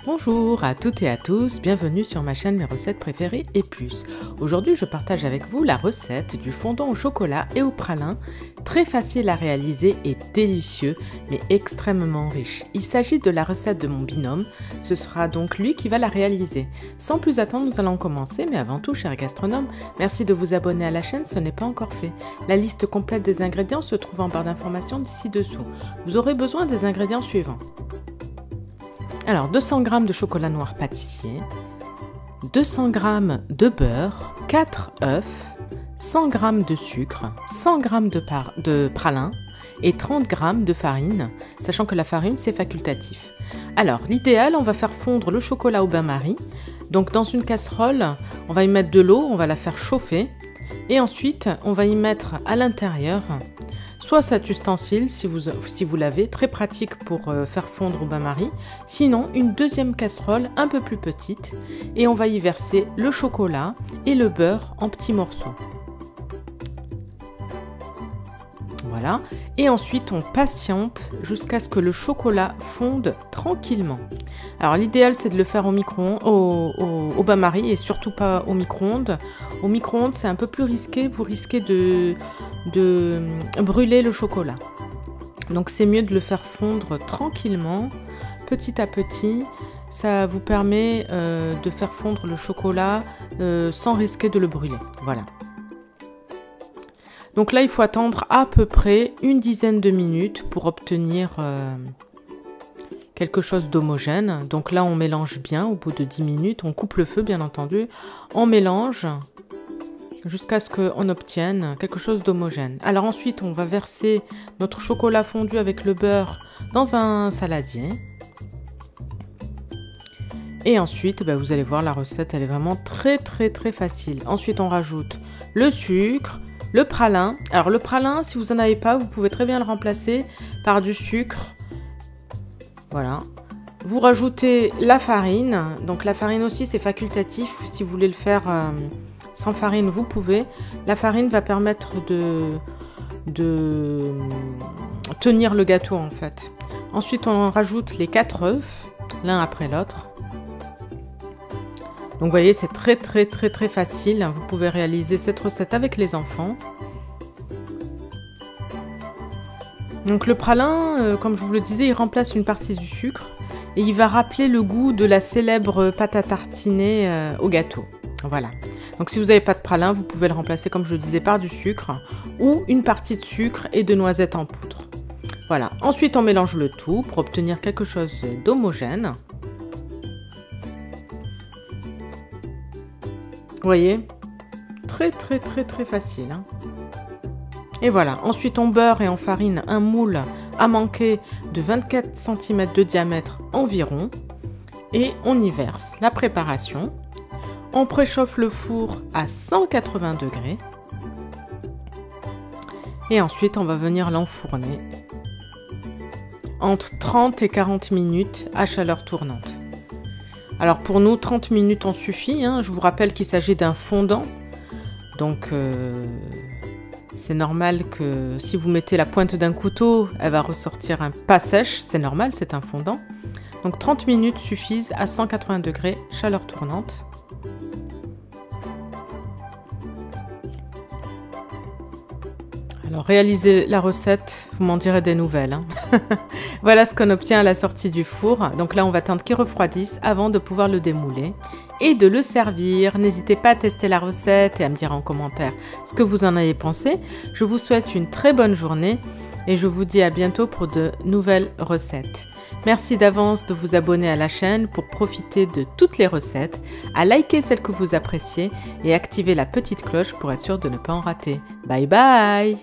Bonjour à toutes et à tous, bienvenue sur ma chaîne Mes recettes préférées et plus. Aujourd'hui je partage avec vous la recette du fondant au chocolat et au pralin, très facile à réaliser et délicieux mais extrêmement riche. Il s'agit de la recette de mon binôme, ce sera donc lui qui va la réaliser. Sans plus attendre, nous allons commencer, mais avant tout, cher gastronome, merci de vous abonner à la chaîne, ce n'est pas encore fait. La liste complète des ingrédients se trouve en barre d'informations ci-dessous. Vous aurez besoin des ingrédients suivants. Alors, 200 g de chocolat noir pâtissier, 200 g de beurre, 4 œufs, 100 g de sucre, 100 g de pralin et 30 g de farine, sachant que la farine, c'est facultatif. Alors, l'idéal, on va faire fondre le chocolat au bain-marie. Donc, dans une casserole, on va y mettre de l'eau, on va la faire chauffer. Et ensuite, on va y mettre à l'intérieur soit cet ustensile, si vous l'avez, très pratique pour faire fondre au bain-marie, sinon une deuxième casserole un peu plus petite, et on va y verser le chocolat et le beurre en petits morceaux. Voilà, et ensuite on patiente jusqu'à ce que le chocolat fonde tranquillement. Alors l'idéal c'est de le faire au micro-ondes, au bain-marie et surtout pas au micro-ondes. Au micro-ondes c'est un peu plus risqué, vous risquez de brûler le chocolat. Donc c'est mieux de le faire fondre tranquillement, petit à petit. Ça vous permet de faire fondre le chocolat sans risquer de le brûler. Voilà. Donc là, il faut attendre à peu près une dizaine de minutes pour obtenir quelque chose d'homogène. Donc là, on mélange bien au bout de 10 minutes. On coupe le feu, bien entendu. On mélange jusqu'à ce qu'on obtienne quelque chose d'homogène. Alors ensuite, on va verser notre chocolat fondu avec le beurre dans un saladier. Et ensuite, vous allez voir, la recette, elle est vraiment très facile. Ensuite, on rajoute le sucre, le pralin. Alors le pralin, si vous n'en avez pas, vous pouvez très bien le remplacer par du sucre. Voilà. Vous rajoutez la farine. Donc la farine aussi, c'est facultatif. Si vous voulez le faire sans farine, vous pouvez. La farine va permettre de tenir le gâteau en fait. Ensuite, on rajoute les 4 œufs, l'un après l'autre. Donc vous voyez, c'est très facile. Vous pouvez réaliser cette recette avec les enfants. Donc le pralin, comme je vous le disais, il remplace une partie du sucre et il va rappeler le goût de la célèbre pâte à tartiner au gâteau. Voilà. Donc si vous n'avez pas de pralin, vous pouvez le remplacer, comme je le disais, par du sucre ou une partie de sucre et de noisettes en poudre. Voilà. Ensuite, on mélange le tout pour obtenir quelque chose d'homogène. Vous voyez, très facile. Hein. Et voilà, ensuite on beurre et on farine un moule à manquer de 24 cm de diamètre environ. Et on y verse la préparation. On préchauffe le four à 180 degrés. Et ensuite on va venir l'enfourner entre 30 et 40 minutes à chaleur tournante. Alors pour nous, 30 minutes en suffit. Hein. Je vous rappelle qu'il s'agit d'un fondant. Donc c'est normal que si vous mettez la pointe d'un couteau, elle va ressortir pas sèche. C'est normal, c'est un fondant. Donc 30 minutes suffisent à 180 degrés, chaleur tournante. Alors réalisez la recette, vous m'en direz des nouvelles. Hein. Voilà ce qu'on obtient à la sortie du four. Donc là, on va attendre qu'il refroidisse avant de pouvoir le démouler et de le servir. N'hésitez pas à tester la recette et à me dire en commentaire ce que vous en avez pensé. Je vous souhaite une très bonne journée et je vous dis à bientôt pour de nouvelles recettes. Merci d'avance de vous abonner à la chaîne pour profiter de toutes les recettes, à liker celles que vous appréciez et activer la petite cloche pour être sûr de ne pas en rater. Bye bye!